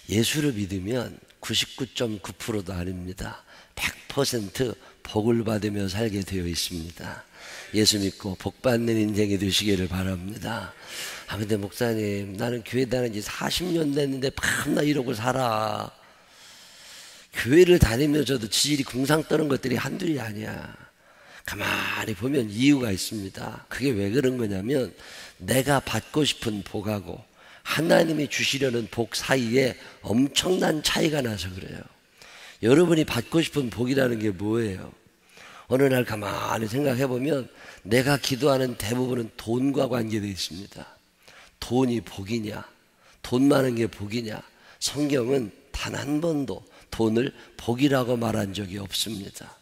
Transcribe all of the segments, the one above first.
예수를 믿으면 99.9%도 아닙니다. 100% 복을 받으며 살게 되어 있습니다. 예수 믿고 복 받는 인생이 되시기를 바랍니다. 아, 근데 목사님, 나는 교회 다닌 지 40년 됐는데 밤나 이러고 살아. 교회를 다니면서도 지질이 궁상 떠는 것들이 한둘이 아니야. 가만히 보면 이유가 있습니다. 그게 왜 그런 거냐면 내가 받고 싶은 복하고 하나님이 주시려는 복 사이에 엄청난 차이가 나서 그래요. 여러분이 받고 싶은 복이라는 게 뭐예요? 어느 날 가만히 생각해 보면 내가 기도하는 대부분은 돈과 관계되어 있습니다. 돈이 복이냐? 돈 많은 게 복이냐? 성경은 단 한 번도 돈을 복이라고 말한 적이 없습니다.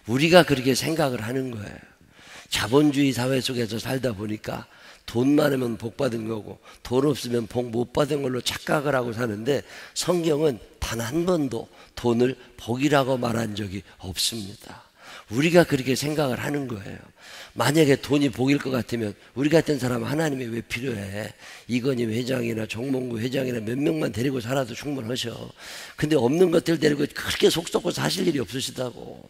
우리가 그렇게 생각을 하는 거예요. 자본주의 사회 속에서 살다 보니까 돈 많으면 복 받은 거고 돈 없으면 복 못 받은 걸로 착각을 하고 사는데 성경은 단 한 번도 돈을 복이라고 말한 적이 없습니다. 우리가 그렇게 생각을 하는 거예요. 만약에 돈이 복일 것 같으면 우리 같은 사람은 하나님이 왜 필요해? 이건희 회장이나 정몽구 회장이나 몇 명만 데리고 살아도 충분하셔. 근데 없는 것들 데리고 그렇게 속 썩고 사실 일이 없으시다고.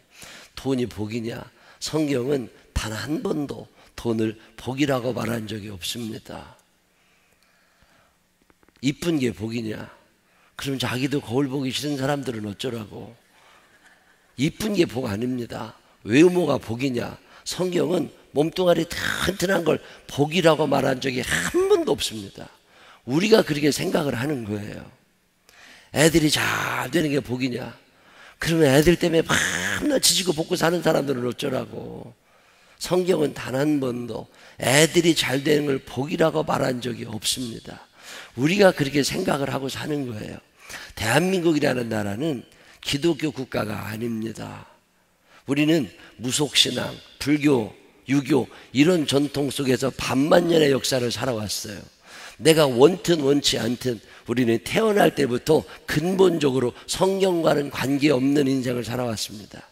돈이 복이냐? 성경은 단 한 번도 돈을 복이라고 말한 적이 없습니다. 이쁜 게 복이냐? 그럼 자기도 거울 보기 싫은 사람들은 어쩌라고? 이쁜 게 복 아닙니다. 외모가 복이냐? 성경은 몸뚱아리 튼튼한 걸 복이라고 말한 적이 한 번도 없습니다. 우리가 그렇게 생각을 하는 거예요. 애들이 잘 되는 게 복이냐? 그러면 애들 때문에 밤낮 지지고 볶고 사는 사람들은 어쩌라고? 성경은 단 한 번도 애들이 잘 되는 걸 복이라고 말한 적이 없습니다. 우리가 그렇게 생각을 하고 사는 거예요. 대한민국이라는 나라는 기독교 국가가 아닙니다. 우리는 무속신앙, 불교, 유교 이런 전통 속에서 반만년의 역사를 살아왔어요. 내가 원튼 원치 않든 우리는 태어날 때부터 근본적으로 성경과는 관계없는 인생을 살아왔습니다.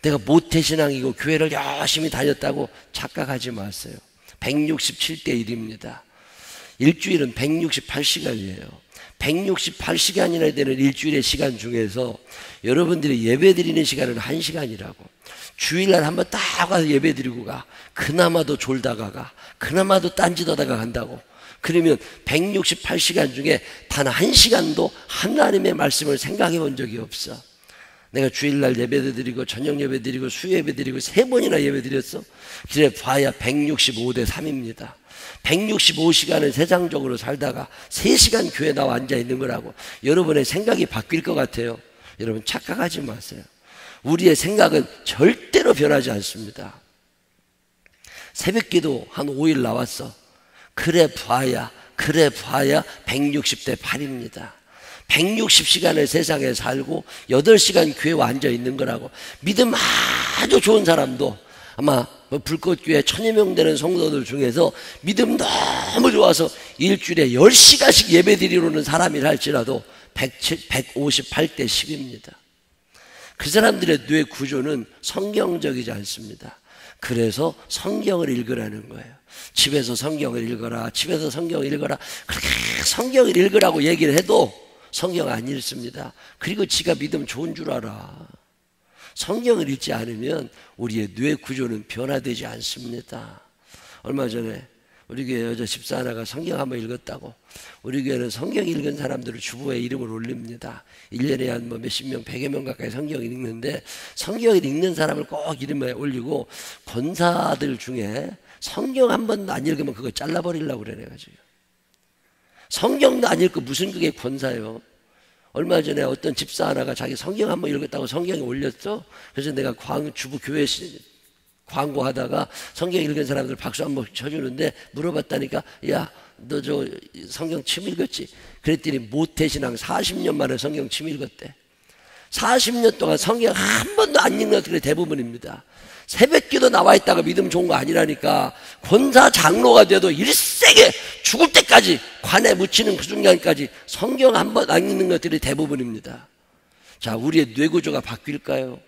내가 모태신앙이고 교회를 열심히 다녔다고 착각하지 마세요. 167대 1입니다. 일주일은 168시간이에요. 168시간이나 되는 일주일의 시간 중에서 여러분들이 예배드리는 시간은 1시간이라고. 주일날 한번 딱 가서 예배드리고 가. 그나마도 졸다가 가. 그나마도 딴짓하다가 간다고. 그러면 168시간 중에 단 1시간도 하나님의 말씀을 생각해 본 적이 없어. 내가 주일날 예배도 드리고 저녁 예배 드리고 수요예배 드리고 3번이나 예배 드렸어. 그래 봐야 165대 3입니다. 165시간을 세상적으로 살다가 3시간 교회 나와 앉아 있는 거라고 여러분의 생각이 바뀔 것 같아요. 여러분 착각하지 마세요. 우리의 생각은 절대로 변하지 않습니다. 새벽기도 한 5일 나왔어. 그래 봐야 160대 8입니다. 160시간을 세상에 살고 8시간 교회에 앉아 있는 거라고. 믿음 아주 좋은 사람도 아마 불꽃교회 1000여 명 되는 성도들 중에서 믿음 너무 좋아서 일주일에 10시간씩 예배 드리러 오는 사람이라 할지라도 158대 10입니다. 그 사람들의 뇌 구조는 성경적이지 않습니다. 그래서 성경을 읽으라는 거예요. 집에서 성경을 읽어라, 집에서 성경을 읽어라. 그렇게 성경을 읽으라고 얘기를 해도 성경 안 읽습니다. 그리고 지가 믿음 좋은 줄 알아. 성경을 읽지 않으면 우리의 뇌 구조는 변화되지 않습니다. 얼마 전에 우리 교회 여자 집사 하나가 성경 한번 읽었다고. 우리 교회는 성경 읽은 사람들을 주보에 이름을 올립니다. 1년에 한 몇십 명, 100여 명 가까이 성경을 읽는데 성경을 읽는 사람을 꼭 이름에 올리고 권사들 중에 성경 한 번도 안 읽으면 그거 잘라버리려고 그래가지고. 성경도 안 읽고 무슨 그게 권사요? 얼마 전에 어떤 집사 하나가 자기 성경 한번 읽었다고 성경에 올렸어. 그래서 내가 주부 교회 광고하다가 성경 읽은 사람들 박수 한번 쳐주는데 물어봤다니까, 야, 너 저 성경 침 읽었지? 그랬더니 모태신앙 40년 만에 성경 침 읽었대. 40년 동안 성경 한 번도 안 읽는 것들이 대부분입니다. 새벽기도 나와 있다가 믿음 좋은 거 아니라니까. 권사 장로가 돼도 일생에 죽을 때까지 관에 묻히는 그 순간까지 성경 한 번 안 읽는 것들이 대부분입니다. 자, 우리의 뇌구조가 바뀔까요?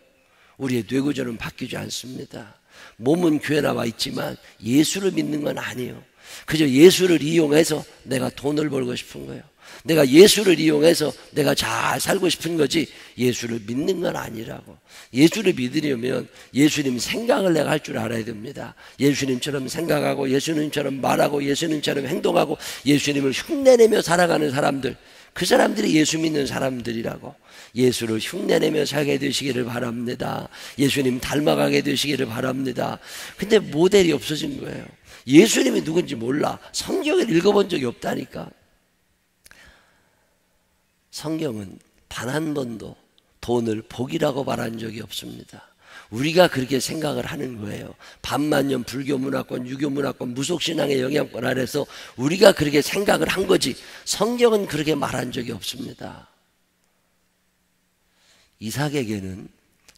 우리의 뇌구조는 바뀌지 않습니다. 몸은 교회 나와 있지만 예수를 믿는 건 아니에요. 그저 예수를 이용해서 내가 돈을 벌고 싶은 거예요. 내가 예수를 이용해서 내가 잘 살고 싶은 거지 예수를 믿는 건 아니라고. 예수를 믿으려면 예수님 생각을 내가 할 줄 알아야 됩니다. 예수님처럼 생각하고 예수님처럼 말하고 예수님처럼 행동하고 예수님을 흉내내며 살아가는 사람들, 그 사람들이 예수 믿는 사람들이라고. 예수를 흉내내며 살게 되시기를 바랍니다. 예수님 닮아가게 되시기를 바랍니다. 근데 모델이 없어진 거예요. 예수님이 누군지 몰라. 성경을 읽어본 적이 없다니까. 성경은 단 한 번도 돈을 복이라고 말한 적이 없습니다. 우리가 그렇게 생각을 하는 거예요. 반만년 불교 문화권, 유교 문화권, 무속신앙의 영향권 아래서 우리가 그렇게 생각을 한 거지 성경은 그렇게 말한 적이 없습니다. 이삭에게는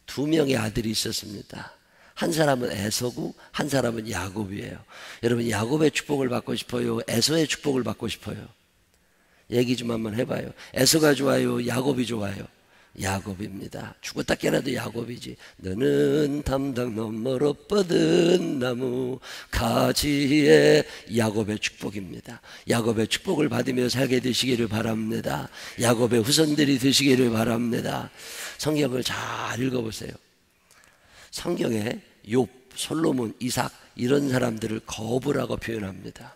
두 명의 아들이 있었습니다. 한 사람은 에서고 한 사람은 야곱이에요. 여러분, 야곱의 축복을 받고 싶어요? 에서의 축복을 받고 싶어요? 얘기 좀 한번 해봐요. 에서가 좋아요? 야곱이 좋아요? 야곱입니다. 죽었다 깨어나도 야곱이지. 너는 담당 너머로 뻗은 나무 가지에. 야곱의 축복입니다. 야곱의 축복을 받으며 살게 되시기를 바랍니다. 야곱의 후손들이 되시기를 바랍니다. 성경을 잘 읽어보세요. 성경에 욥, 솔로몬, 이삭 이런 사람들을 거부라고 표현합니다.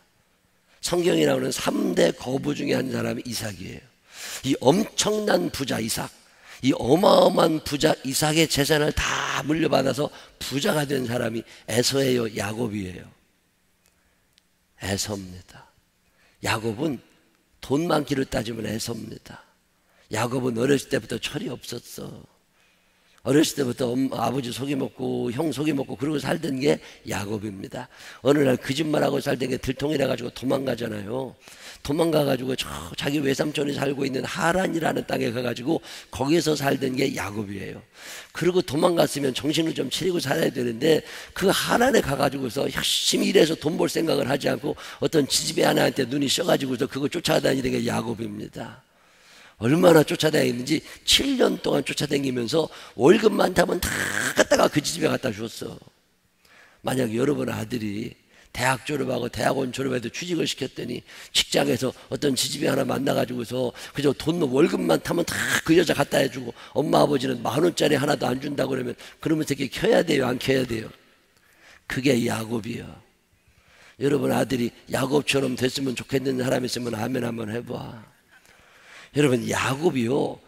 성경에 나오는 3대 거부 중에 한 사람이 이삭이에요. 이 엄청난 부자 이삭, 이 어마어마한 부자 이삭의 재산을 다 물려받아서 부자가 된 사람이 에서예요, 야곱이에요? 에서입니다. 야곱은 돈 많기를 따지면 에서입니다. 야곱은 어렸을 때부터 철이 없었어. 어렸을 때부터 아버지 속여먹고 형 속여먹고 그러고 살던 게 야곱입니다. 어느 날 거짓말하고 살던 게 들통이라가지고 도망가잖아요. 도망가가지고 자기 외삼촌이 살고 있는 하란이라는 땅에 가가지고 거기서 살던 게 야곱이에요. 그리고 도망갔으면 정신을 좀 차리고 살아야 되는데 그 하란에 가가지고서 열심히 일해서 돈 벌 생각을 하지 않고 어떤 지지배 하나한테 눈이 씌어가지고서 그거 쫓아다니는 게 야곱입니다. 얼마나 쫓아다니는지 7년 동안 쫓아다니면서 월급 많다면 다 갖다가 그 집에 갖다 줬어. 만약 여러분 아들이 대학 졸업하고 대학원 졸업해도 취직을 시켰더니 직장에서 어떤 지집애 하나 만나가지고서 그저 돈 월급 많다면 다 그 여자 갖다 해주고 엄마 아버지는 10,000원짜리 하나도 안 준다고 그러면 그러면서 이렇게 켜야 돼요, 안 켜야 돼요? 그게 야곱이야. 여러분 아들이 야곱처럼 됐으면 좋겠는 사람 있으면 아멘 한번 해봐. 여러분 야곱이요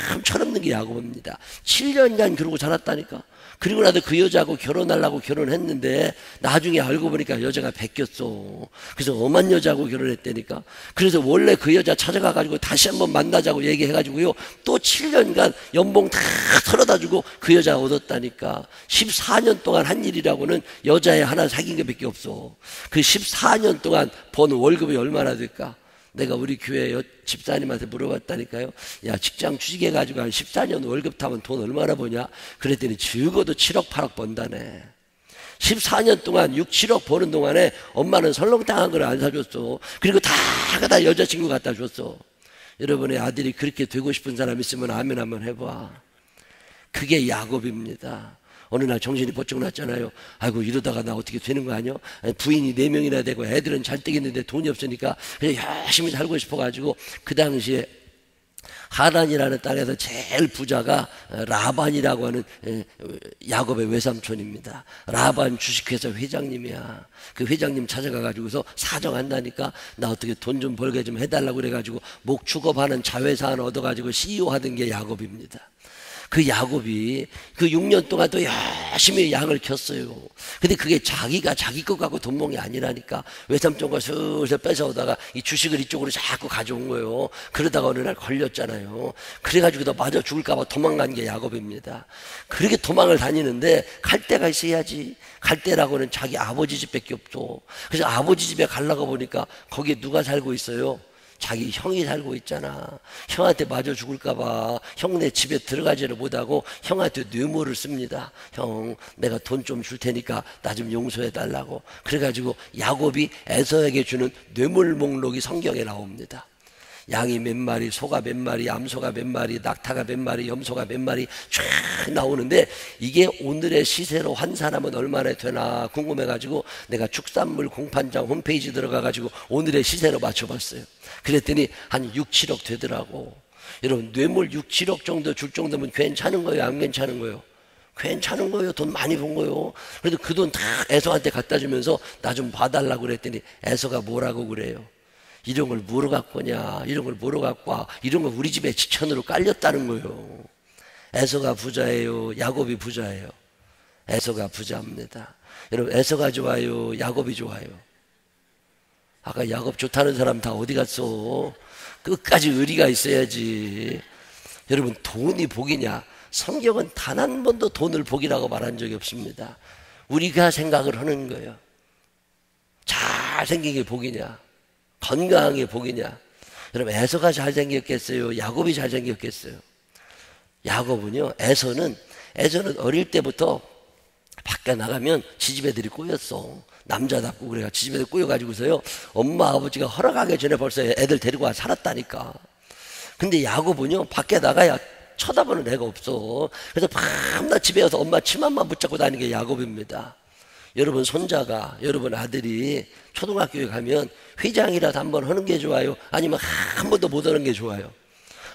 참 철없는 게 야곱입니다. 7년간 그러고 자랐다니까. 그리고 나도 그 여자하고 결혼하려고 결혼했는데 나중에 알고 보니까 여자가 베꼈어. 그래서 엄한 여자하고 결혼했다니까. 그래서 원래 그 여자 찾아가가지고 다시 한번 만나자고 얘기해가지고요 또 7년간 연봉 다 털어다 주고 그 여자 얻었다니까. 14년 동안 한 일이라고는 여자애 하나 사귄 게 밖에 없어. 그 14년 동안 번 월급이 얼마나 될까? 내가 우리 교회 집사님한테 물어봤다니까요. 야, 직장 취직해가지고 한 14년 월급 타면 돈 얼마나 버냐? 그랬더니 적어도 7억 8억 번다네. 14년 동안 6, 7억 버는 동안에 엄마는 설렁탕한 걸 안 사줬어. 그리고 다 여자친구 갖다 줬어. 여러분의 아들이 그렇게 되고 싶은 사람 있으면 아멘 한번 해봐. 그게 야곱입니다. 어느 날 정신이 번쩍 났잖아요. 아이고 이러다가 나 어떻게 되는 거 아니야? 부인이 4명이나 되고 애들은 잘 되겠는데 돈이 없으니까 그냥 열심히 살고 싶어가지고 그 당시에 하란이라는 땅에서 제일 부자가 라반이라고 하는 야곱의 외삼촌입니다. 라반 주식회사 회장님이야. 그 회장님 찾아가가지고서 사정한다니까 나 어떻게 돈 좀 벌게 좀 해달라고 그래가지고 목 축업하는 자회사 하나 얻어가지고 CEO 하던 게 야곱입니다. 그 야곱이 그 6년 동안 또 열심히 양을 켰어요. 근데 그게 자기가 자기 것 갖고 돈 모은 게 아니라니까. 외삼촌과 슬슬 뺏어오다가 이 주식을 이쪽으로 자꾸 가져온 거예요. 그러다가 어느 날 걸렸잖아요. 그래가지고 너 맞아 죽을까봐 도망간 게 야곱입니다. 그렇게 도망을 다니는데 갈 데가 있어야지. 갈 데라고는 자기 아버지 집밖에 없어. 그래서 아버지 집에 가려고 보니까 거기에 누가 살고 있어요? 자기 형이 살고 있잖아. 형한테 맞아 죽을까봐 형네 집에 들어가지를 못하고 형한테 뇌물을 씁니다. 형, 내가 돈 좀 줄 테니까 나 좀 용서해달라고. 그래가지고 야곱이 에서에게 주는 뇌물 목록이 성경에 나옵니다. 양이 몇 마리, 소가 몇 마리, 암소가 몇 마리, 낙타가 몇 마리, 염소가 몇 마리 쫙 나오는데 이게 오늘의 시세로 환산하면 얼마나 되나 궁금해가지고 내가 축산물 공판장 홈페이지 들어가가지고 오늘의 시세로 맞춰봤어요. 그랬더니 한 6, 7억 되더라고. 여러분, 뇌물 6, 7억 정도 줄 정도면 괜찮은 거예요? 안 괜찮은 거예요? 괜찮은 거예요. 돈 많이 번 거예요. 그래도 그 돈 다 애서한테 갖다 주면서 나 좀 봐달라고 그랬더니 애서가 뭐라고 그래요? 이런 걸 뭐로 갖고 오냐, 이런 걸 뭐로 갖고 와, 이런 걸 우리 집에 지천으로 깔렸다는 거예요. 에서가 부자예요, 야곱이 부자예요? 에서가 부자입니다. 여러분, 에서가 좋아요, 야곱이 좋아요? 아까 야곱 좋다는 사람 다 어디 갔어? 끝까지 의리가 있어야지. 여러분, 돈이 복이냐? 성경은 단 한 번도 돈을 복이라고 말한 적이 없습니다. 우리가 생각을 하는 거예요. 잘생긴 게 복이냐, 건강한 게 복이냐. 여러분, 에서가 잘생겼겠어요, 야곱이 잘생겼겠어요? 야곱은요, 에서는 어릴 때부터 밖에 나가면 지지배들이 꼬였어. 남자답고 그래가 지지배들 꼬여가지고서요, 엄마 아버지가 허락하기 전에 벌써 애들 데리고 와 살았다니까. 근데 야곱은요, 밖에 나가야 쳐다보는 애가 없어. 그래서 밤낮 집에 와서 엄마 치마만 붙잡고 다니는 게 야곱입니다. 여러분, 손자가, 여러분 아들이 초등학교에 가면 회장이라도 한번 하는 게 좋아요? 아니면 한 번도 못 하는 게 좋아요?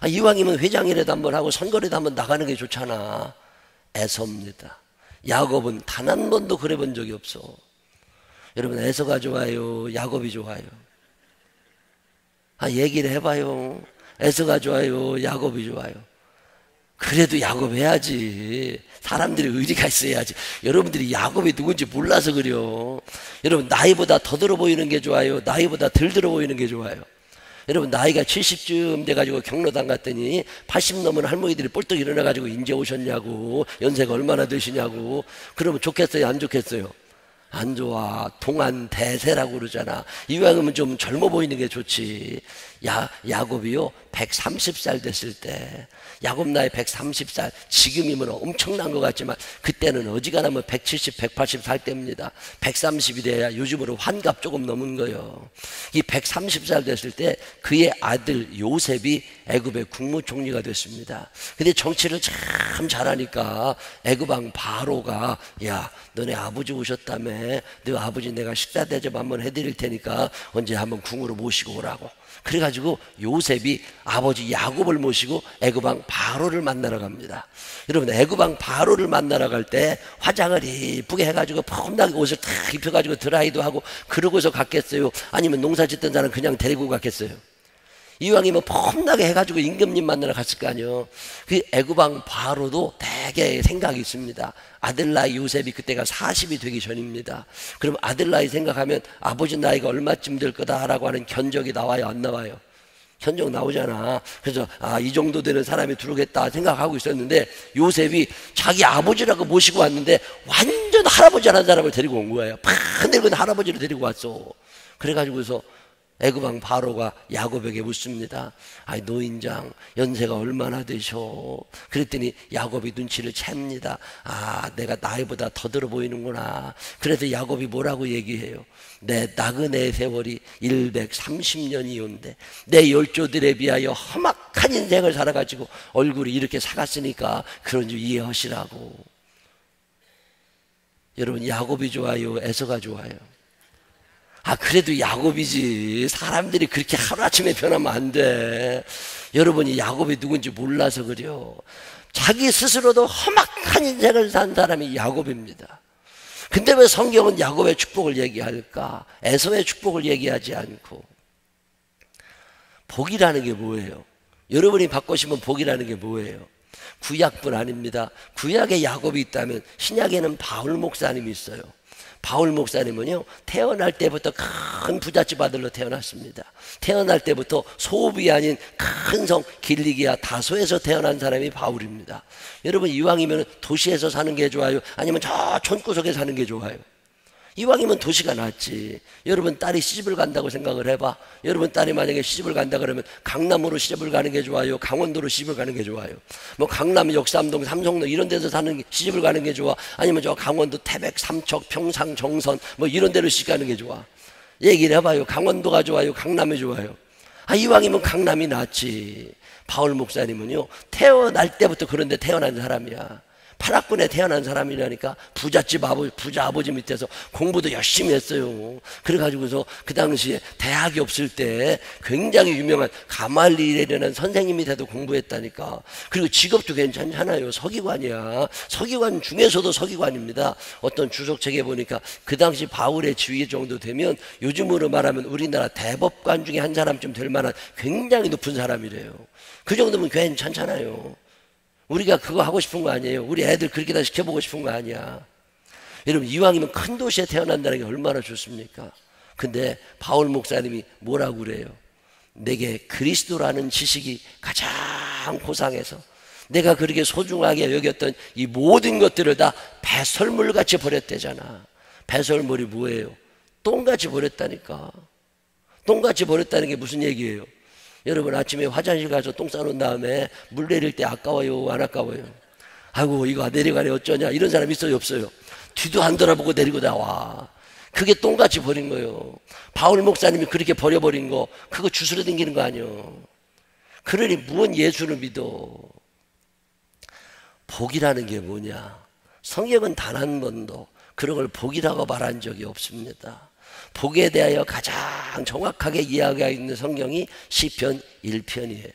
이왕이면 회장이라도 한번 하고 선거라도 한번 나가는 게 좋잖아. 에서입니다. 야곱은 단 한 번도 그래 본 적이 없어. 여러분, 에서가 좋아요, 야곱이 좋아요? 얘기를 해봐요. 에서가 좋아요, 야곱이 좋아요? 그래도 야곱 해야지. 사람들이 의리가 있어야지. 여러분들이 야곱이 누군지 몰라서 그래요. 여러분, 나이보다 더 들어 보이는 게 좋아요, 나이보다 덜 들어 보이는 게 좋아요? 여러분, 나이가 70쯤 돼가지고 경로당 갔더니 80 넘은 할머니들이 뻘떡 일어나가지고 인제 오셨냐고, 연세가 얼마나 되시냐고. 그러면 좋겠어요, 안 좋겠어요? 안 좋아. 동안대세라고 그러잖아. 이왕이면 좀 젊어 보이는 게 좋지. 야곱이요, 130살 됐을 때, 야곱 나이 130살, 지금이면 엄청난 것 같지만 그때는 어지간하면 170, 180 살 때입니다. 130이 돼야 요즘으로 환갑 조금 넘은 거예요. 이 130살 됐을 때 그의 아들 요셉이 애굽의 국무총리가 됐습니다. 근데 정치를 참 잘하니까 애굽 왕 바로가, 야, 너네 아버지 오셨다며, 너 아버지 내가 식사 대접 한번 해드릴 테니까 언제 한번 궁으로 모시고 오라고. 그래가지고 요셉이 아버지 야곱을 모시고 애굽 왕 바로를 만나러 갑니다. 여러분, 애굽 왕 바로를 만나러 갈 때 화장을 이쁘게 해가지고 폼나게 옷을 탁 입혀가지고 드라이도 하고 그러고서 갔겠어요? 아니면 농사 짓던 사람 그냥 데리고 갔겠어요? 이왕이면 폼나게 해가지고 임금님 만나러 갔을 거 아니에요. 그 애굽 왕 바로도 되게 생각이 있습니다. 아들 나이 요셉이 그때가 40이 되기 전입니다. 그럼 아들 나이 생각하면 아버지 나이가 얼마쯤 될 거다라고 하는 견적이 나와요, 안 나와요? 견적 나오잖아. 그래서 이 정도 되는 사람이 들어오겠다 생각하고 있었는데, 요셉이 자기 아버지라고 모시고 왔는데 완전 할아버지라는 사람을 데리고 온 거예요. 팍 늙은 할아버지를 데리고 왔어. 그래가지고서 애굽 왕 바로가 야곱에게 묻습니다. 노인장, 연세가 얼마나 되셔? 그랬더니 야곱이 눈치를 챕니다. 내가 나이보다 더 들어 보이는구나. 그래서 야곱이 뭐라고 얘기해요? 내 나그네 세월이 130년이온데 내 열조들에 비하여 험악한 인생을 살아가지고 얼굴이 이렇게 사갔으니까 그런 줄 이해하시라고. 여러분, 야곱이 좋아요, 에서가 좋아요? 그래도 야곱이지. 사람들이 그렇게 하루아침에 변하면 안 돼. 여러분이 야곱이 누군지 몰라서 그래요. 자기 스스로도 험악한 인생을 산 사람이 야곱입니다. 근데 왜 성경은 야곱의 축복을 얘기할까? 에서의 축복을 얘기하지 않고. 복이라는 게 뭐예요? 여러분이 받고 싶은 복이라는 게 뭐예요? 구약뿐 아닙니다. 구약에 야곱이 있다면 신약에는 바울 목사님이 있어요. 바울 목사님은요, 태어날 때부터 큰 부잣집 아들로 태어났습니다. 태어날 때부터 소읍이 아닌 큰 성 길리기아 다소에서 태어난 사람이 바울입니다. 여러분, 이왕이면 도시에서 사는 게 좋아요? 아니면 저 촌구석에 사는 게 좋아요? 이왕이면 도시가 낫지. 여러분, 딸이 시집을 간다고 생각을 해봐. 여러분 딸이 만약에 시집을 간다 그러면 강남으로 시집을 가는 게 좋아요, 강원도로 시집을 가는 게 좋아요? 뭐 강남, 역삼동, 삼성동 이런 데서 시집을 가는 게 좋아? 아니면 저 강원도 태백, 삼척, 평상, 정선 뭐 이런 데로 시집 가는 게 좋아? 얘기를 해봐요. 강원도가 좋아요, 강남이 좋아요? 이왕이면 강남이 낫지. 바울 목사님은요, 태어날 때부터 그런데 태어난 사람이야. 파락군에 태어난 사람이라니까. 부자 아버지 밑에서 공부도 열심히 했어요. 그래가지고서 그 당시에 대학이 없을 때 굉장히 유명한 가말리엘이라는 선생님 밑에도 공부했다니까. 그리고 직업도 괜찮잖아요. 서기관이야. 서기관 중에서도 서기관입니다. 어떤 주석책에 보니까 그 당시 바울의 지위 정도 되면 요즘으로 말하면 우리나라 대법관 중에 한 사람쯤 될 만한 굉장히 높은 사람이래요. 그 정도면 괜찮잖아요. 우리가 그거 하고 싶은 거 아니에요. 우리 애들 그렇게 다 시켜보고 싶은 거 아니야. 여러분, 이왕이면 큰 도시에 태어난다는 게 얼마나 좋습니까? 근데 바울 목사님이 뭐라고 그래요? 내게 그리스도라는 지식이 가장 고상해서 내가 그렇게 소중하게 여겼던 이 모든 것들을 다 배설물같이 버렸대잖아. 배설물이 뭐예요? 똥같이 버렸다니까. 똥같이 버렸다는 게 무슨 얘기예요? 여러분, 아침에 화장실 가서 똥 싸놓은 다음에 물 내릴 때 아까워요, 안 아까워요? 아이고, 이거 내려가네, 어쩌냐? 이런 사람 있어요, 없어요? 뒤도 안 돌아보고 내리고 나와. 그게 똥같이 버린 거예요. 바울 목사님이 그렇게 버려버린 거, 그거 주스러 댕기는 거 아니에요. 그러니 무언 예수를 믿어. 복이라는 게 뭐냐? 성경은 단 한 번도 그런 걸 복이라고 말한 적이 없습니다. 복에 대하여 가장 정확하게 이야기하고 있는 성경이 시편 1편이에요.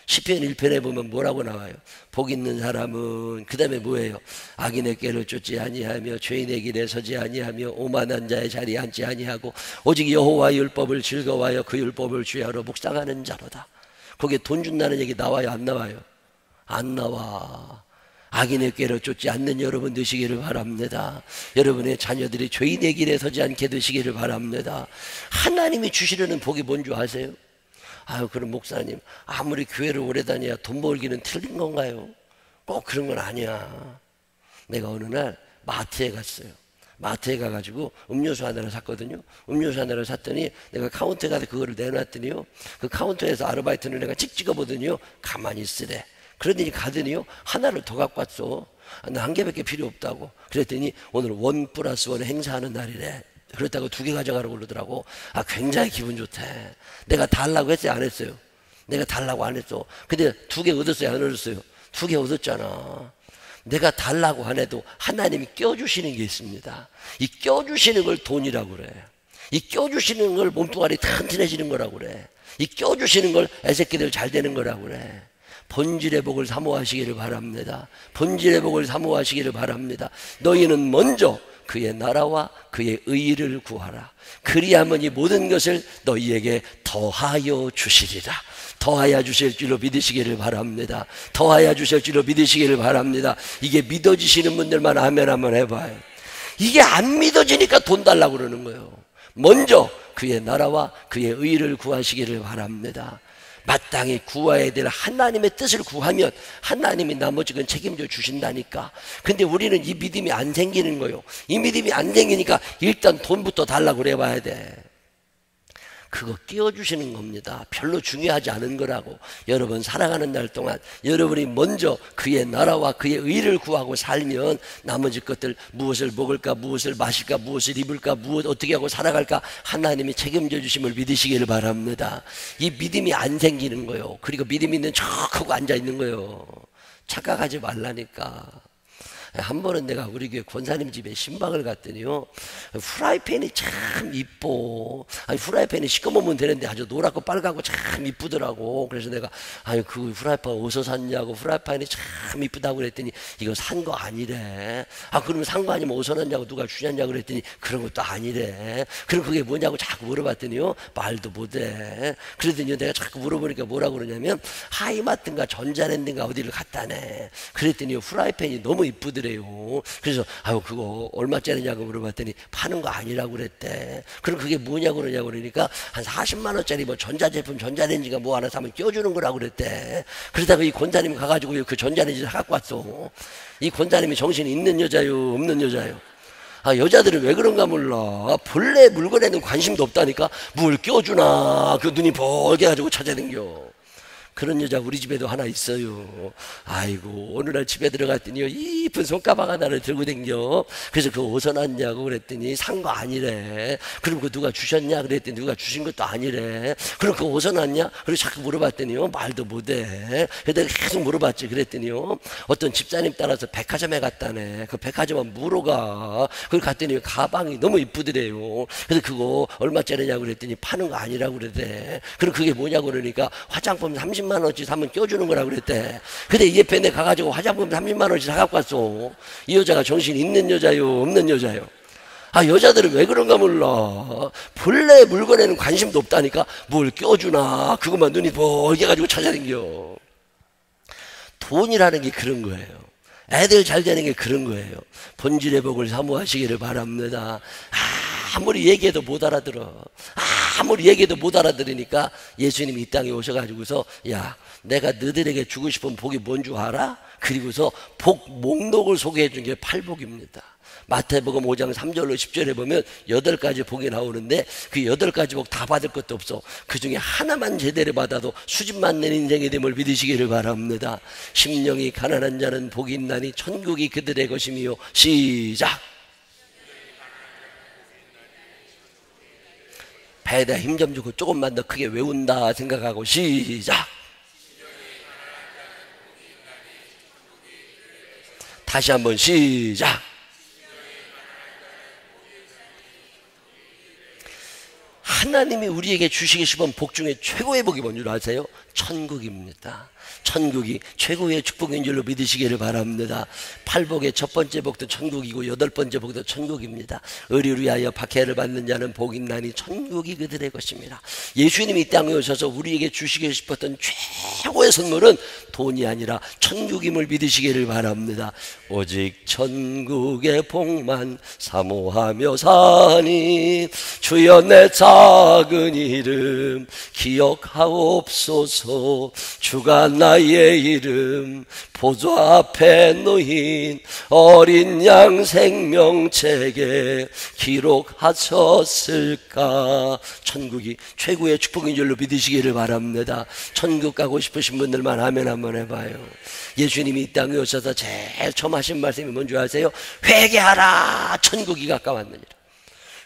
시편 1편에 보면 뭐라고 나와요? 복 있는 사람은 그 다음에 뭐예요? 악인의 꾀를 쫓지 아니하며 죄인의 길에 서지 아니하며 오만한 자의 자리에 앉지 아니하고 오직 여호와의 율법을 즐거워하여 그 율법을 주야로 묵상하는 자로다. 거기에 돈 준다는 얘기 나와요, 안 나와요? 안 나와. 악인의 꾀를 쫓지 않는 여러분 되시기를 바랍니다. 여러분의 자녀들이 죄인의 길에 서지 않게 되시기를 바랍니다. 하나님이 주시려는 복이 뭔지 아세요? 그럼 목사님, 아무리 교회를 오래 다녀야 돈 벌기는 틀린 건가요? 꼭 그런 건 아니야. 내가 어느 날 마트에 갔어요. 마트에 가가지고 음료수 하나를 샀거든요. 음료수 하나를 샀더니 내가 카운터에 가서 그거를 내놨더니요, 그 카운터에서 아르바이트는 내가 찍 찍어보더니요, 가만히 있으래. 그러더니 가더니요, 하나를 더 갖고 왔어. 나 한 개밖에 필요 없다고. 그랬더니 오늘 1+1 행사하는 날이래. 그렇다고 2개 가져가라고 그러더라고. 굉장히 기분 좋대. 내가 달라고 했어요, 안 했어요? 내가 달라고 안 했어. 근데 2개 얻었어요, 안 얻었어요? 2개 얻었잖아. 내가 달라고 안 해도 하나님이 껴주시는 게 있습니다. 이 껴주시는 걸 돈이라고 그래. 이 껴주시는 걸 몸뚱아리 튼튼해지는 거라고 그래. 이 껴주시는 걸 애새끼들 잘 되는 거라고 그래. 본질의 복을 사모하시기를 바랍니다. 본질의 복을 사모하시기를 바랍니다. 너희는 먼저 그의 나라와 그의 의의를 구하라. 그리하면 이 모든 것을 너희에게 더하여 주시리라. 더하여 주실 줄로 믿으시기를 바랍니다. 더하여 주실 줄로 믿으시기를 바랍니다. 이게 믿어지시는 분들만 아멘 한번 해봐요. 이게 안 믿어지니까 돈 달라고 그러는 거예요. 먼저 그의 나라와 그의 의의를 구하시기를 바랍니다. 마땅히 구해야 될 하나님의 뜻을 구하면 하나님이 나머지 건 책임져 주신다니까. 근데 우리는 이 믿음이 안 생기는 거예요. 이 믿음이 안 생기니까 일단 돈부터 달라고 그래 봐야 돼. 그거 끼워주시는 겁니다. 별로 중요하지 않은 거라고. 여러분 살아가는 날 동안 여러분이 먼저 그의 나라와 그의 의를 구하고 살면 나머지 것들, 무엇을 먹을까, 무엇을 마실까, 무엇을 입을까, 무엇 어떻게 하고 살아갈까, 하나님이 책임져 주심을 믿으시기를 바랍니다. 이 믿음이 안 생기는 거예요. 그리고 믿음 있는 척하고 앉아 있는 거예요. 착각하지 말라니까. 한 번은 내가 우리 교회 권사님 집에 신방을 갔더니요, 후라이팬이 참 이뻐. 후라이팬이 시꺼먼면 되는데 아주 노랗고 빨갛고 참 이쁘더라고. 그래서 내가 그 후라이팬 어디서 샀냐고, 후라이팬이 참 이쁘다고 그랬더니 이거 산 거 아니래. 그러면 산 거 아니면 어디서 났냐고, 누가 주냐고 그랬더니 그런 것도 아니래. 그럼 그게 뭐냐고 자꾸 물어봤더니요, 말도 못해. 그랬더니 내가 자꾸 물어보니까 뭐라고 그러냐면 하이마트인가 전자랜드인가 어디를 갔다네. 그랬더니 후라이팬이 너무 이쁘더라고. 그래서 그거 얼마짜리냐고 물어봤더니 파는 거 아니라고 그랬대. 그럼 그게 뭐냐고 그러냐고 그러니까 한 40만 원짜리 뭐 전자제품, 전자레인지가 뭐 하나 사면 껴주는 거라고 그랬대. 그러다가 이 권사님 가가지고 그 전자레인지를 갖고 왔어. 이 권사님이 정신이 있는 여자요, 없는 여자요? 여자들은 왜 그런가 몰라. 본래 물건에는 관심도 없다니까. 뭘 껴주나 그 눈이 벌게 가지고 찾아댕겨. 그런 여자 우리 집에도 하나 있어요. 아이고 어느 날 집에 들어갔더니요 이쁜 손가방 하나를 들고 댕겨. 그래서 그거 어디서 났냐고 그랬더니 산 거 아니래. 그럼 그거 누가 주셨냐 그랬더니 누가 주신 것도 아니래. 그럼 그거 어디서 났냐? 그래서 자꾸 물어봤더니요 말도 못해. 그래서 내가 계속 물어봤지. 그랬더니요 어떤 집사님 따라서 백화점에 갔다네. 그 백화점에 물어가. 거기 갔더니 가방이 너무 이쁘더래요. 그래서 그거 얼마짜리냐고 그랬더니 파는 거 아니라고 그러대. 그럼 그게 뭐냐고 그러니까 화장품 30만 원어치 사면 껴주는 거라고 그랬대. 근데 이 옆에 내 가가지고 화장품 30만 원어치 사갖고 왔어. 이 여자가 정신 있는 여자요 없는 여자요? 아 여자들은 왜 그런가 몰라. 본래 물건에는 관심도 없다니까 뭘 껴주나 그것만 눈이 벌게 가지고 찾아다녀. 돈이라는 게 그런 거예요. 애들 잘 되는 게 그런 거예요. 본질의 복을 사모하시기를 바랍니다. 아무리 얘기해도 못 알아들어. 아무리 얘기해도 못 알아들으니까 예수님이 이 땅에 오셔가지고서 야 내가 너희들에게 주고 싶은 복이 뭔 줄 알아? 그리고서 복 목록을 소개해 준 게 팔복입니다. 마태복음 5장 3절로 10절에 보면 8가지 복이 나오는데 그 8가지 복 다 받을 것도 없어. 그 중에 하나만 제대로 받아도 수집 맞는 인생이 됨을 믿으시기를 바랍니다. 심령이 가난한 자는 복이 있나니 천국이 그들의 것이며. 시작. 배에다 힘 좀 주고 조금만 더 크게 외운다 생각하고 시작. 다시 한번 시작. 하나님이 우리에게 주시기 싶은 복 중에 최고의 복이 뭔 줄 아세요? 천국입니다. 천국이 최고의 축복인 줄로 믿으시기를 바랍니다. 팔복의 첫 번째 복도 천국이고 8번째 복도 천국입니다. 의리를 위하여 박해를 받는 자는 복이 있나니 천국이 그들의 것입니다. 예수님이 이 땅에 오셔서 우리에게 주시고 싶었던 최고의 선물은 돈이 아니라 천국임을 믿으시기를 바랍니다. 오직 천국의 복만 사모하며 사니 주여 내 작은 이름 기억하옵소서. 주가 나의 이름 보좌 앞에 놓인 어린 양 생명책에 기록하셨을까. 천국이 최고의 축복인 줄로 믿으시기를 바랍니다. 천국 가고 싶으신 분들만 아멘 한번 해봐요. 예수님이 이 땅에 오셔서 제일 처음 하신 말씀이 뭔지 아세요? 회개하라 천국이 가까웠느니라.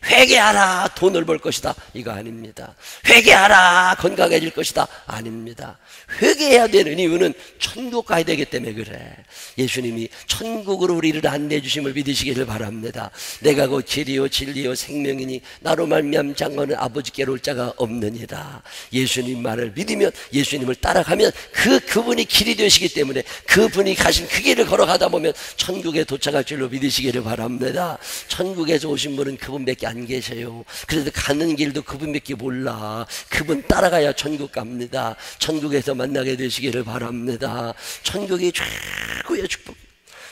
회개하라 돈을 벌 것이다 이거 아닙니다. 회개하라 건강해질 것이다 아닙니다. 회개해야 되는 이유는 천국 가야 되기 때문에 그래. 예수님이 천국으로 우리를 안내해 주심을 믿으시기를 바랍니다. 내가 곧 길이요 진리요 생명이니 나로 말미암 장거는 아버지께로 올 자가 없느니라. 예수님 말을 믿으면 예수님을 따라가면 그분이 길이 되시기 때문에 그분이 가신 그 길을 걸어가다 보면 천국에 도착할 줄로 믿으시기를 바랍니다. 천국에서 오신 분은 그분밖에 안 계세요. 그래서 가는 길도 그분밖에 몰라. 그분 따라가야 천국 갑니다. 천국에서 만나게 되시기를 바랍니다. 천국이 최고의 축복.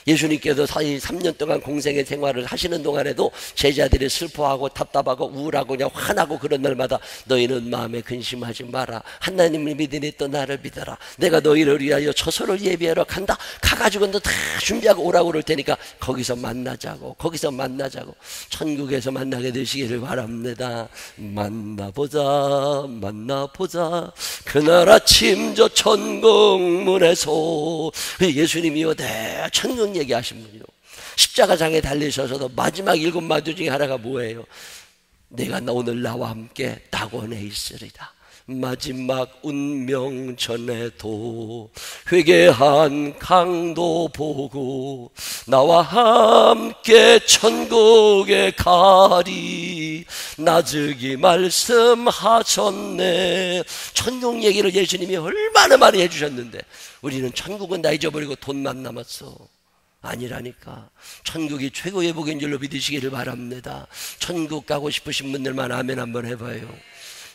예수님께서 3년 동안 공생의 생활을 하시는 동안에도 제자들이 슬퍼하고 답답하고 우울하고 그냥 화나고 그런 날마다 너희는 마음에 근심하지 마라. 하나님을 믿으니 또 나를 믿어라. 내가 너희를 위하여 처소를 예비하러 간다. 가가지고 너 다 준비하고 오라고 그럴 테니까 거기서 만나자고. 거기서 만나자고. 천국에서 만나게 되시기를 바랍니다. 만나보자 만나보자 그날 아침 저 천국문에서 예수님이요 대 천국 얘기하신 분이요. 십자가장에 달리셔서도 마지막 7마디 중에 하나가 뭐예요? 내가 오늘 나와 함께 낙원에 있으리다. 마지막 운명 전에도 회개한 강도 보고 나와 함께 천국에 가리 나즈기 말씀하셨네. 천국 얘기를 예수님이 얼마나 많이 해주셨는데 우리는 천국은 다 잊어버리고 돈만 남았어. 아니라니까. 천국이 최고의 복인 줄로 믿으시기를 바랍니다. 천국 가고 싶으신 분들만 아멘 한번 해봐요.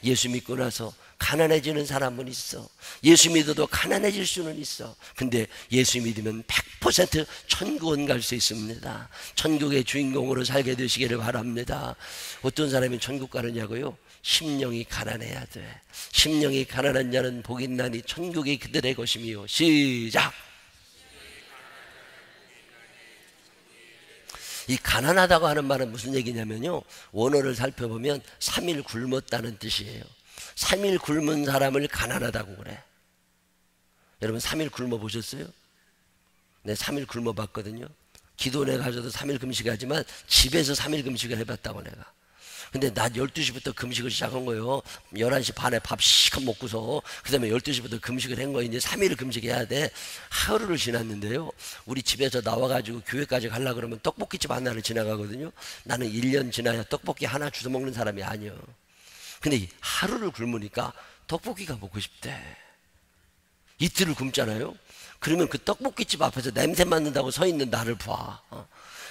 예수 믿고 나서 가난해지는 사람은 있어. 예수 믿어도 가난해질 수는 있어. 근데 예수 믿으면 100% 천국은 갈 수 있습니다. 천국의 주인공으로 살게 되시기를 바랍니다. 어떤 사람이 천국 가느냐고요? 심령이 가난해야 돼. 심령이 가난한 자는 복이 있나니 천국이 그들의 것이며. 시작. 이 가난하다고 하는 말은 무슨 얘기냐면요, 원어를 살펴보면 3일 굶었다는 뜻이에요. 3일 굶은 사람을 가난하다고 그래. 여러분 3일 굶어 보셨어요? 네, 3일 굶어 봤거든요. 기도원에 가서도 3일 금식하지만 집에서 3일 금식을 해봤다고 내가. 근데 낮 12시부터 금식을 시작한 거예요. 11시 반에 밥 시컷 먹고서 그 다음에 12시부터 금식을 한 거예요. 이제 3일을 금식해야 돼. 하루를 지났는데요, 우리 집에서 나와가지고 교회까지 가려고 그러면 떡볶이집 하나를 지나가거든요. 나는 1년 지나야 떡볶이 하나 주워 먹는 사람이 아니요. 근데 하루를 굶으니까 떡볶이가 먹고 싶대. 이틀을 굶잖아요. 그러면 그 떡볶이집 앞에서 냄새 맡는다고 서 있는 나를 봐.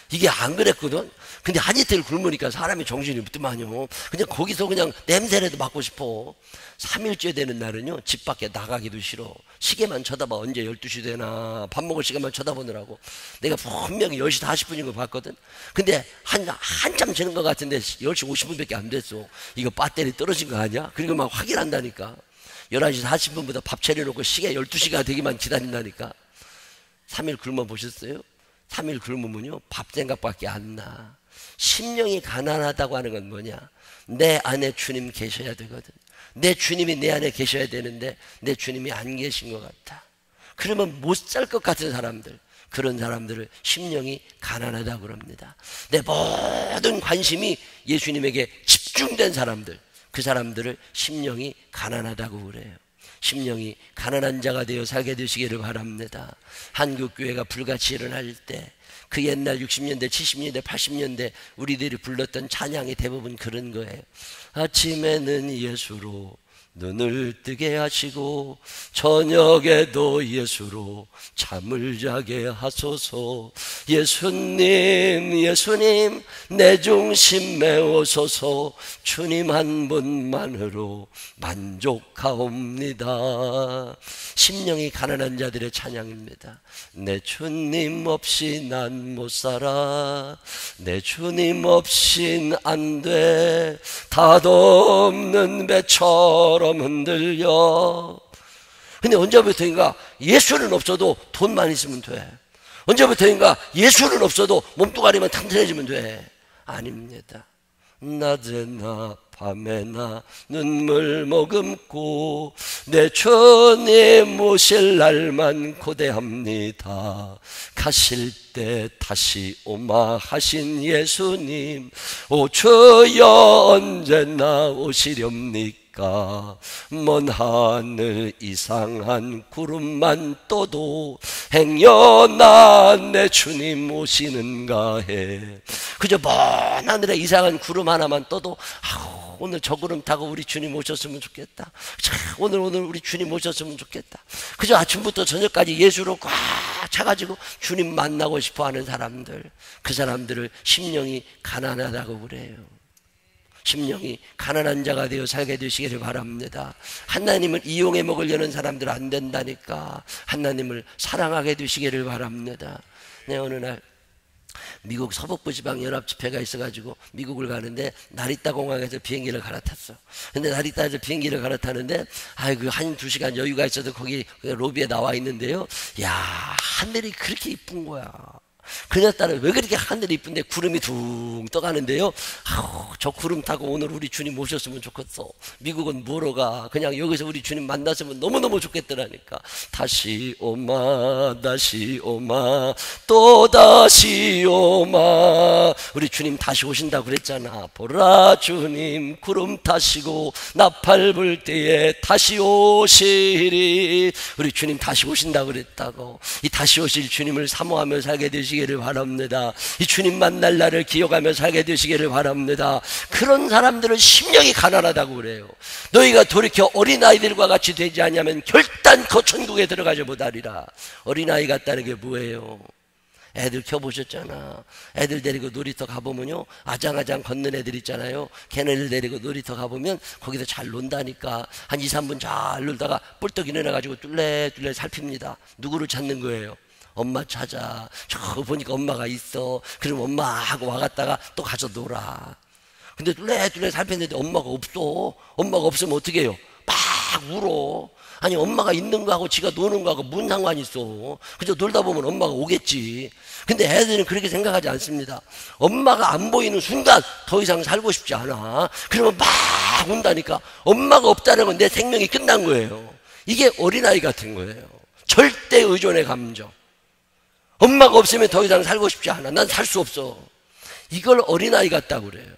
이게 안 그랬거든. 근데 한 이틀 굶으니까 사람이 정신이 없더만요. 그냥 거기서 그냥 냄새라도 맡고 싶어. 3일째 되는 날은요, 집 밖에 나가기도 싫어. 시계만 쳐다봐. 언제 12시 되나. 밥 먹을 시간만 쳐다보느라고. 내가 분명히 10시 40분인 거 봤거든. 근데 한참 지는 것 같은데 10시 50분밖에 안 됐어. 이거 배터리 떨어진 거 아니야? 그리고 막 확인한다니까. 11시 40분부터 밥 차려놓고 시계 12시가 되기만 기다린다니까. 3일 굶어 보셨어요? 3일 굶으면요, 밥 생각밖에 안 나. 심령이 가난하다고 하는 건 뭐냐? 내 안에 주님 계셔야 되거든. 내 주님이 내 안에 계셔야 되는데 내 주님이 안 계신 것 같아. 그러면 못 살 것 같은 사람들, 그런 사람들을 심령이 가난하다고 그럽니다. 내 모든 관심이 예수님에게 집중된 사람들, 그 사람들을 심령이 가난하다고 그래요. 심령이 가난한 자가 되어 살게 되시기를 바랍니다. 한국교회가 불같이 일어날 때 그 옛날 60년대, 70년대, 80년대 우리들이 불렀던 찬양이 대부분 그런 거예요. 아침에는 예수로 눈을 뜨게 하시고 저녁에도 예수로 잠을 자게 하소서. 예수님 예수님 내 중심 메우소서. 주님 한 분만으로 만족하옵니다. 심령이 가난한 자들의 찬양입니다. 내 주님 없이 난 못 살아. 내 주님 없인 안 돼. 닷없는 배처럼 흔들려. 근데 언제부터인가 예수는 없어도 돈만 있으면 돼. 언제부터인가 예수는 없어도 몸뚱아리만 튼튼해지면 돼. 아닙니다. 낮에나 밤에나 눈물 머금고 내 주님 오실 날만 고대합니다. 가실 때 다시 오마 하신 예수님, 오 주여 언제나 오시렵니까? 먼 하늘 이상한 구름만 떠도 행여나 내 주님 오시는가 해. 그저 먼 하늘에 이상한 구름 하나만 떠도 오늘 저 구름 타고 우리 주님 오셨으면 좋겠다. 오늘 우리 주님 오셨으면 좋겠다. 그저 아침부터 저녁까지 예수로 꽉 차가지고 주님 만나고 싶어하는 사람들, 그 사람들을 심령이 가난하다고 그래요. 심령이 가난한 자가 되어 살게 되시기를 바랍니다. 하나님을 이용해 먹으려는 사람들 안 된다니까. 하나님을 사랑하게 되시기를 바랍니다. 네, 어느 날 미국 서북부 지방 연합 집회가 있어가지고 미국을 가는데 나리타 공항에서 비행기를 갈아탔어. 근데 나리타에서 비행기를 갈아타는데 아이고 한 2시간 여유가 있어서 거기 로비에 나와 있는데요, 야, 하늘이 그렇게 이쁜 거야. 그녀따라 왜 그렇게 하늘이 이쁜데 구름이 둥 떠가는데요, 저 구름 타고 오늘 우리 주님 모셨으면 좋겠어. 미국은 뭐로 가? 그냥 여기서 우리 주님 만났으면 너무너무 좋겠더라니까. 다시 오마 다시 오마 또 다시 오마. 우리 주님 다시 오신다고 그랬잖아. 보라 주님 구름 타시고 나팔 불 때에 다시 오시리. 우리 주님 다시 오신다고 그랬다고. 이 다시 오실 주님을 사모하며 살게 되시기를 바랍니다. 이 주님 만날 날을 기억하며 살게 되시기를 바랍니다. 그런 사람들은 심령이 가난하다고 그래요. 너희가 돌이켜 어린아이들과 같이 되지 않으면 결단코 천국에 들어가지 못하리라. 어린아이 같다는 게 뭐예요? 애들 켜보셨잖아. 애들 데리고 놀이터 가보면요, 아장아장 걷는 애들 있잖아요. 걔네들 데리고 놀이터 가보면 거기서 잘 논다니까. 한 2, 3분 잘 놀다가 뿔떡 일어나가지고 뚫레뚫레 살핍니다. 누구를 찾는 거예요? 엄마 찾아. 저 보니까 엄마가 있어. 그럼 엄마하고 와갔다가 또 가서 놀아. 근데 뚫레뚫레 살폈는데 엄마가 없어. 엄마가 없으면 어떻게 해요? 막 울어. 아니 엄마가 있는 거하고 지가 노는 거하고 무슨 상관이 있어. 그저 놀다 보면 엄마가 오겠지. 근데 애들은 그렇게 생각하지 않습니다. 엄마가 안 보이는 순간 더 이상 살고 싶지 않아. 그러면 막 운다니까. 엄마가 없다는 건 내 생명이 끝난 거예요. 이게 어린아이 같은 거예요. 절대 의존의 감정. 엄마가 없으면 더 이상 살고 싶지 않아. 난 살 수 없어. 이걸 어린아이 같다고 그래요.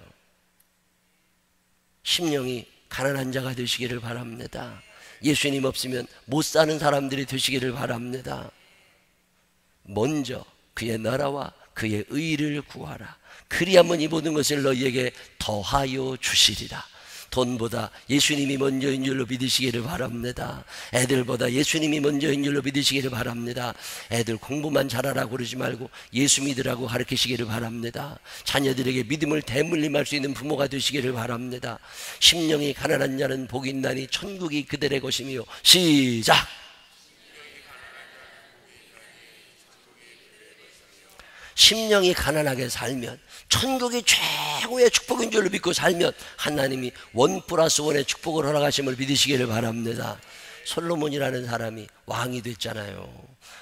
심령이 가난한 자가 되시기를 바랍니다. 예수님 없으면 못 사는 사람들이 되시기를 바랍니다. 먼저 그의 나라와 그의 의를 구하라. 그리하면 이 모든 것을 너희에게 더하여 주시리라. 돈보다 예수님이 먼저인 줄로 믿으시기를 바랍니다. 애들보다 예수님이 먼저인 줄로 믿으시기를 바랍니다. 애들 공부만 잘하라고 그러지 말고 예수 믿으라고 가르치시기를 바랍니다. 자녀들에게 믿음을 대물림할 수 있는 부모가 되시기를 바랍니다. 심령이 가난한 자는 복이 있나니 천국이 그들의 것이며. 시작! 심령이 가난하게 살면, 천국이 최고의 축복인 줄로 믿고 살면 하나님이 1+1의 축복을 허락하심을 믿으시기를 바랍니다. 솔로몬이라는 사람이 왕이 됐잖아요.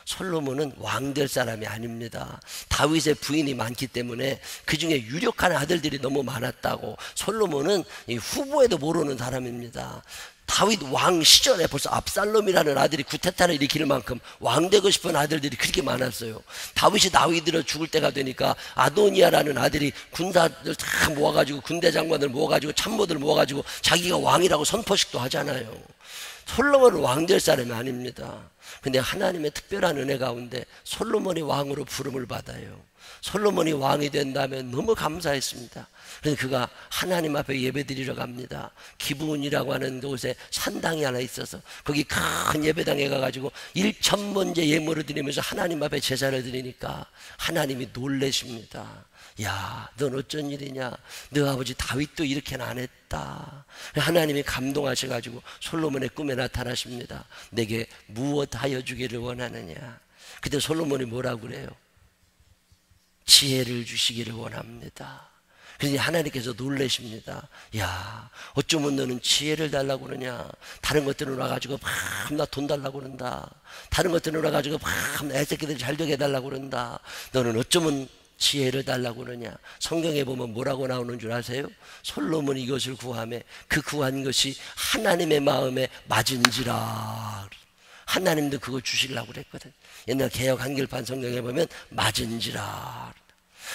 솔로몬은 왕 될 사람이 아닙니다. 다윗의 부인이 많기 때문에 그 중에 유력한 아들들이 너무 많았다고. 솔로몬은 이 후보에도 모르는 사람입니다. 다윗 왕 시절에 벌써 압살롬이라는 아들이 구테타를 일으킬 만큼 왕 되고 싶은 아들들이 그렇게 많았어요. 다윗이 나이 들어 죽을 때가 되니까 아도니아라는 아들이 군사들 다 모아가지고, 군대 장관들 모아가지고, 참모들 모아가지고 자기가 왕이라고 선포식도 하잖아요. 솔로몬은 왕 될 사람이 아닙니다. 근데 하나님의 특별한 은혜 가운데 솔로몬이 왕으로 부름을 받아요. 솔로몬이 왕이 된다면 너무 감사했습니다. 그래서 그가 하나님 앞에 예배드리러 갑니다. 기브온이라고 하는 곳에 산당이 하나 있어서 거기 큰 예배당에 가가지고 1,000번째 예물을 드리면서 하나님 앞에 제사를 드리니까 하나님이 놀라십니다. 야, 넌 어쩐 일이냐? 너 아버지 다윗도 이렇게는 안 했다. 하나님이 감동하셔가지고 솔로몬의 꿈에 나타나십니다. 내게 무엇 하여 주기를 원하느냐? 그때 솔로몬이 뭐라고 그래요? 지혜를 주시기를 원합니다. 그래서 하나님께서 놀라십니다. 야, 어쩌면 너는 지혜를 달라고 그러냐? 다른 것들은 와가지고 나 돈 달라고 그런다. 다른 것들은 와가지고 애새끼들 잘 되게 해달라고 그런다. 너는 어쩌면 지혜를 달라고 그러냐? 성경에 보면 뭐라고 나오는 줄 아세요? 솔로몬이 이것을 구하며 그 구한 것이 하나님의 마음에 맞은지라. 하나님도 그거 주시려고 그랬거든. 옛날 개역 한글판 성경에 보면 맞은지라.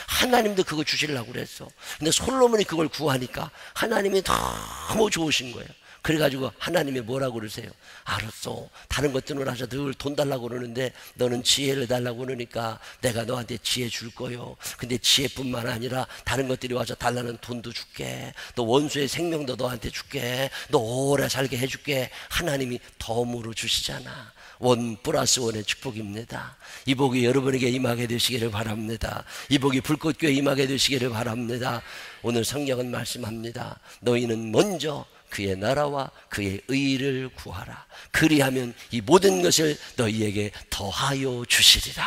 하나님도 그거 주시려고 그랬어. 근데 솔로몬이 그걸 구하니까 하나님이 너무 좋으신 거예요. 그래가지고 하나님이 뭐라고 그러세요? 알았어, 다른 것들은 와서 늘 돈 달라고 그러는데 너는 지혜를 달라고 그러니까 내가 너한테 지혜 줄 거요. 근데 지혜뿐만 아니라 다른 것들이 와서 달라는 돈도 줄게. 너 원수의 생명도 너한테 줄게. 너 오래 살게 해줄게. 하나님이 덤으로 주시잖아. 1+1의 축복입니다. 이 복이 여러분에게 임하게 되시기를 바랍니다. 이 복이 불꽃교회 임하게 되시기를 바랍니다. 오늘 성경은 말씀합니다. 너희는 먼저 그의 나라와 그의 의를 구하라. 그리하면 이 모든 것을 너희에게 더하여 주시리라.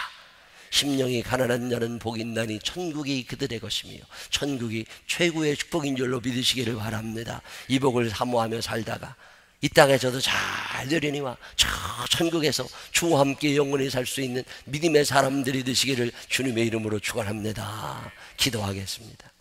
심령이 가난한 자는 복이 있나니 천국이 그들의 것이며. 천국이 최고의 축복인 줄로 믿으시기를 바랍니다. 이 복을 사모하며 살다가 이 땅에서도 잘 되려니와 저 천국에서 주와 함께 영원히 살 수 있는 믿음의 사람들이 되시기를 주님의 이름으로 축원합니다. 기도하겠습니다.